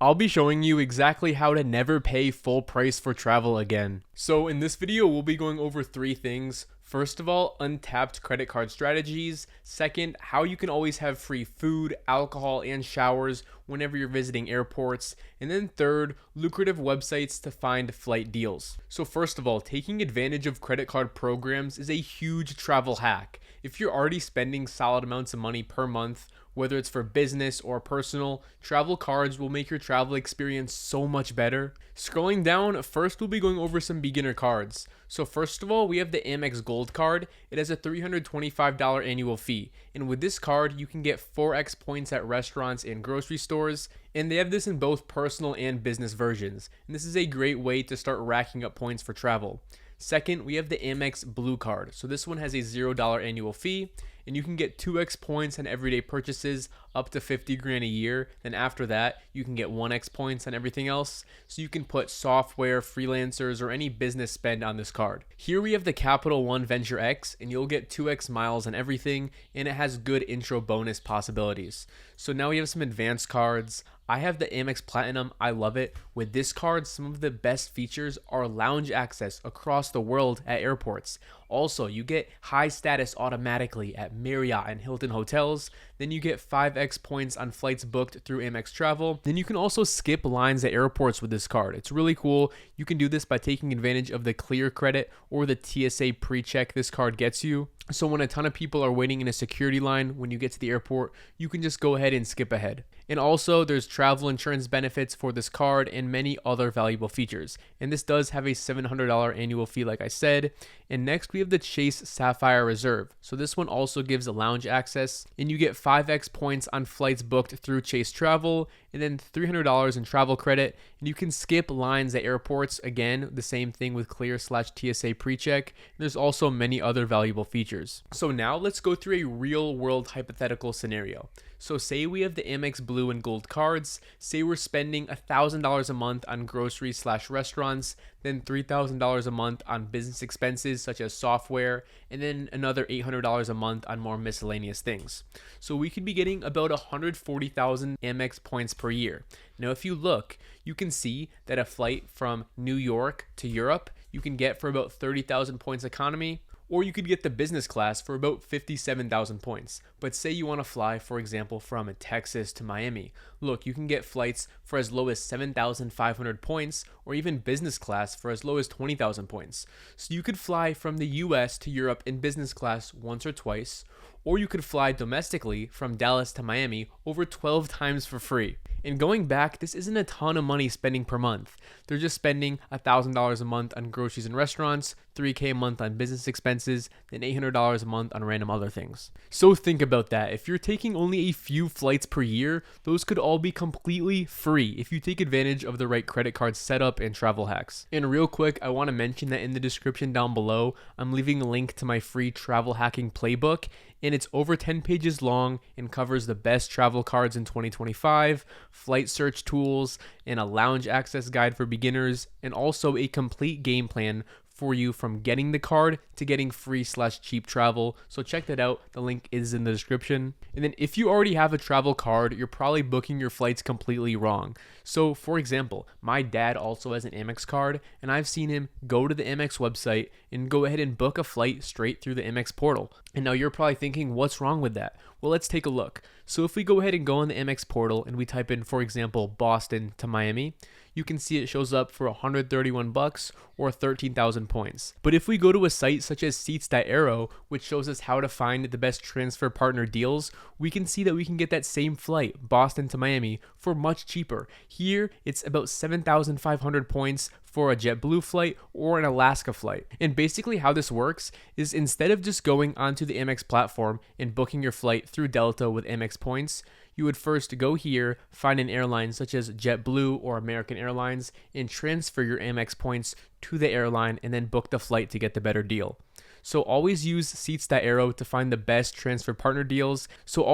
I'll be showing you exactly how to never pay full price for travel again. So in this video, we'll be going over three things. First of all, untapped credit card strategies. Second, how you can always have free food, alcohol, and showers whenever you're visiting airports. And then third, lucrative websites to find flight deals. So first of all, taking advantage of credit card programs is a huge travel hack. If you're already spending solid amounts of money per month, whether it's for business or personal, travel cards will make your travel experience so much better. Scrolling down, first we'll be going over some beginner cards. So first of all, we have the Amex Gold card. It has a $325 annual fee. And with this card, you can get 4x points at restaurants and grocery stores. And they have this in both personal and business versions. And this is a great way to start racking up points for travel. Second, we have the Amex Blue card. So this one has a $0 annual fee, and you can get 2x points on everyday purchases up to 50 grand a year. Then after that, you can get 1x points on everything else. So you can put software, freelancers, or any business spend on this card. Here we have the Capital One Venture X, and you'll get 2x miles on everything, and it has good intro bonus possibilities. So now we have some advanced cards. I have the Amex Platinum. I love it. With this card, some of the best features are lounge access across the world at airports. Also, you get high status automatically at Marriott and Hilton hotels. Then you get 5x points on flights booked through Amex Travel. Then you can also skip lines at airports with this card. It's really cool. You can do this by taking advantage of the Clear Credit or the TSA pre-check this card gets you. So when a ton of people are waiting in a security line when you get to the airport, you can just go ahead and skip ahead. And also, there's travel insurance benefits for this card and many other valuable features. And this does have a $700 annual fee, like I said. And next, we have the Chase Sapphire Reserve. So this one also gives a lounge access, and you get 5x points on flights booked through Chase Travel, and then $300 in travel credit. And you can skip lines at airports. Again, the same thing with Clear/TSA pre-check. There's also many other valuable features. So now let's go through a real world hypothetical scenario. So say we have the Amex Blue and Gold cards. Say we're spending $1,000 a month on groceries/restaurants, then $3,000 a month on business expenses such as software, and then another $800 a month on more miscellaneous things. So we could be getting about 140,000 Amex points per year. Now, if you look, you can see that a flight from New York to Europe, you can get for about 30,000 points economy, or you could get the business class for about 57,000 points. But say you want to fly, for example, from Texas to Miami. Look, you can get flights for as low as 7,500 points, or even business class for as low as 20,000 points. So you could fly from the US to Europe in business class once or twice, or you could fly domestically from Dallas to Miami over 12 times for free. And going back, this isn't a ton of money spending per month. They're just spending $1,000 a month on groceries and restaurants, $3K a month on business expenses, and $800 a month on random other things. So think about that. If you're taking only a few flights per year, those could all be completely free if you take advantage of the right credit card setup and travel hacks. And real quick, I want to mention that in the description down below, I'm leaving a link to my free travel hacking playbook, and it's over 10 pages long and covers the best travel cards in 2025, flight search tools, and a lounge access guide for beginners, and also a complete game plan for you from getting the card to getting free/cheap travel. So check that out. The link is in the description. And then if you already have a travel card, you're probably booking your flights completely wrong. So for example, my dad also has an Amex card, and I've seen him go to the Amex website and go ahead and book a flight straight through the Amex portal. And now you're probably thinking, what's wrong with that? Well, let's take a look. So if we go ahead and go on the Amex portal and we type in, for example, Boston to Miami, you can see it shows up for $131 or 13,000 points. But if we go to a site such as Seats.aero, which shows us how to find the best transfer partner deals, we can see that we can get that same flight, Boston to Miami, for much cheaper. Here, it's about 7,500 points for a JetBlue flight or an Alaska flight. And basically how this works is instead of just going onto the Amex platform and booking your flight through Delta with Amex points, you would first go here, find an airline such as JetBlue or American Airlines, and transfer your Amex points to the airline and then book the flight to get the better deal. So always use seats.arrow to find the best transfer partner deals. And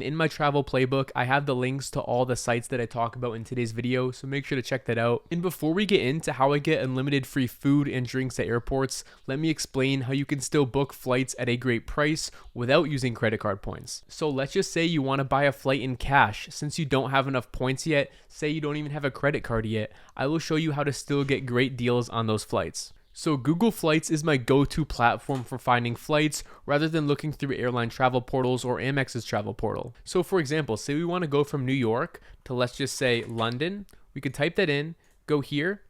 in my travel playbook, I have the links to all the sites that I talk about in today's video, so make sure to check that out. And before we get into how I get unlimited free food and drinks at airports, let me explain how you can still book flights at a great price without using credit card points. So let's just say you want to buy a flight in cash. Since you don't have enough points yet, say you don't even have a credit card yet, I will show you how to still get great deals on those flights. So Google Flights is my go-to platform for finding flights rather than looking through airline travel portals or Amex's travel portal. So for example, say we want to go from New York to, let's just say, London. We could type that in, go here,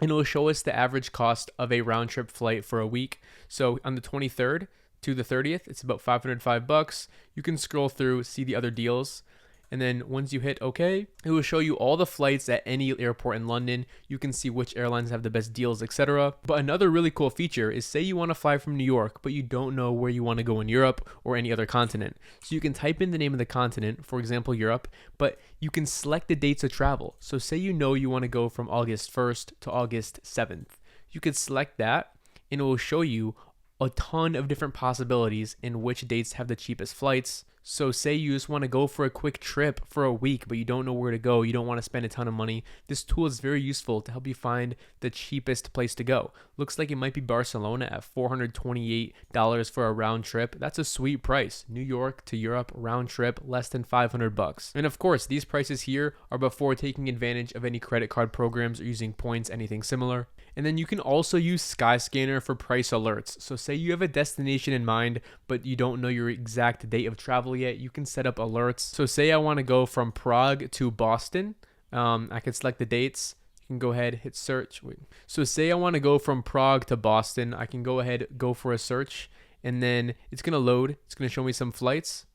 and it will show us the average cost of a round trip flight for a week. So on the 23rd to the 30th, it's about $505. You can scroll through, see the other deals. And then once you hit OK, it will show you all the flights at any airport in London. You can see which airlines have the best deals, etc. But another really cool feature is, say you want to fly from New York, but you don't know where you want to go in Europe or any other continent. So you can type in the name of the continent, for example, Europe, but you can select the dates of travel. So say you know you want to go from August 1st to August 7th. You could select that and it will show you a ton of different possibilities in which dates have the cheapest flights. So say you just want to go for a quick trip for a week, but you don't know where to go, you don't want to spend a ton of money. This tool is very useful to help you find the cheapest place to go. Looks like it might be Barcelona at $428 for a round trip. That's a sweet price. New York to Europe round trip, less than $500. And of course, these prices here are before taking advantage of any credit card programs or using points, anything similar. And then you can also use Skyscanner for price alerts. So say you have a destination in mind, but you don't know your exact date of travel yet, you can set up alerts. So say I want to go from Prague to Boston. I can select the dates. You can go ahead, hit search. So say I want to go from Prague to Boston. I can go ahead, go for a search, and then it's going to load. It's going to show me some flights.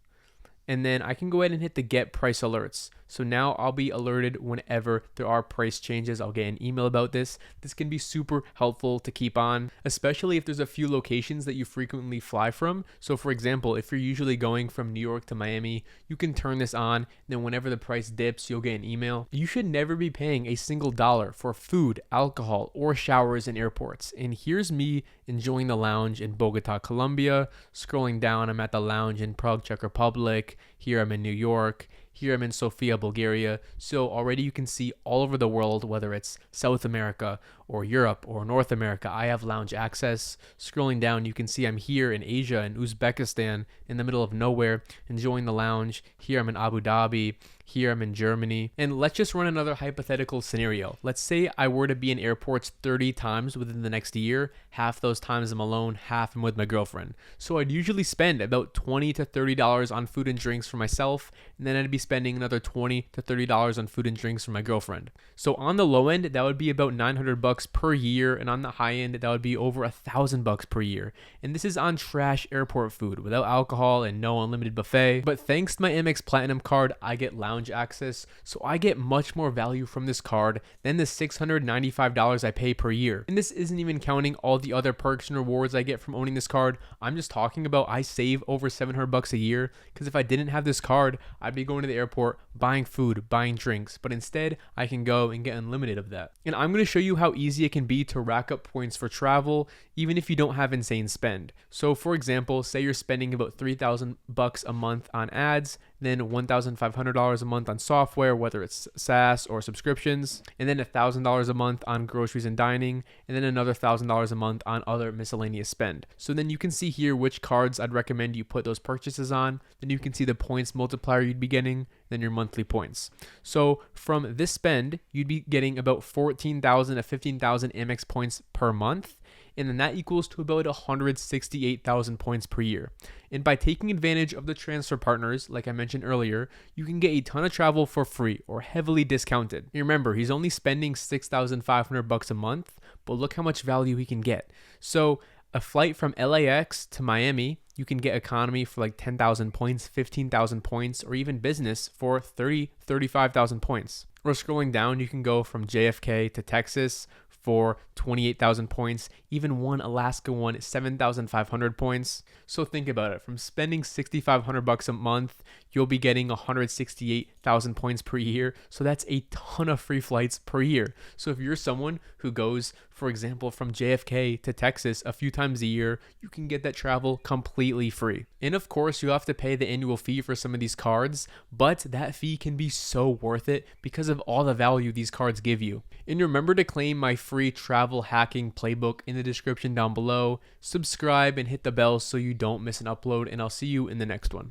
And then I can go ahead and hit the get price alerts. So now I'll be alerted whenever there are price changes. I'll get an email about this. This can be super helpful to keep on, especially if there's a few locations that you frequently fly from. So for example, if you're usually going from New York to Miami, you can turn this on. And then whenever the price dips, you'll get an email. You should never be paying a single dollar for food, alcohol, or showers in airports. And here's me enjoying the lounge in Bogota, Colombia. Scrolling down, I'm at the lounge in Prague, Czech Republic. Here I'm in New York. Here I'm in Sofia, Bulgaria. So already you can see all over the world, whether it's South America or Europe or North America, I have lounge access. Scrolling down, you can see I'm here in Asia, in Uzbekistan, in the middle of nowhere, enjoying the lounge. Here I'm in Abu Dhabi. Here I'm in Germany. And let's just run another hypothetical scenario. Let's say I were to be in airports 30 times within the next year. Half those times I'm alone, half I'm with my girlfriend. So I'd usually spend about $20 to $30 on food and drinks for myself, and then I'd be spending another $20 to $30 on food and drinks for my girlfriend. So on the low end, that would be about $900 per year, and on the high end, that would be over $1,000 per year. And this is on trash airport food without alcohol and no unlimited buffet. But thanks to my Amex Platinum card, I get lounge access, so I get much more value from this card than the $695 I pay per year. And this isn't even counting all the other perks and rewards I get from owning this card. I'm just talking about I save over $700 a year, because if I didn't have this card, I'd be going to the airport, buying food, buying drinks, but instead I can go and get unlimited of that. And I'm going to show you how easy it can be to rack up points for travel, even if you don't have insane spend. So for example, say you're spending about $3,000 a month on ads, then $1,500 a month on software, whether it's SaaS or subscriptions, and then $1,000 a month on groceries and dining, and then another $1,000 a month on other miscellaneous spend. So then you can see here which cards I'd recommend you put those purchases on. Then you can see the points multiplier you'd be getting, then your monthly points. So from this spend, you'd be getting about 14,000 to 15,000 Amex points per month. And then that equals to about 168,000 points per year. And by taking advantage of the transfer partners, like I mentioned earlier, you can get a ton of travel for free or heavily discounted. And remember, he's only spending $6,500 a month, but look how much value he can get. So a flight from LAX to Miami, you can get economy for like 10,000 points, 15,000 points, or even business for 35,000 points. Or scrolling down, you can go from JFK to Texas for 28,000 points. Even one Alaska one is 7,500 points. So think about it. From spending 6,500 bucks a month, you'll be getting 168,000 points per year. So that's a ton of free flights per year. So if you're someone who goes, for example, from JFK to Texas a few times a year, you can get that travel completely free. And of course, you have to pay the annual fee for some of these cards, but that fee can be so worth it because of all the value these cards give you. And remember to claim my free travel hacking playbook in the description down below. Subscribe and hit the bell so you don't miss an upload, and I'll see you in the next one.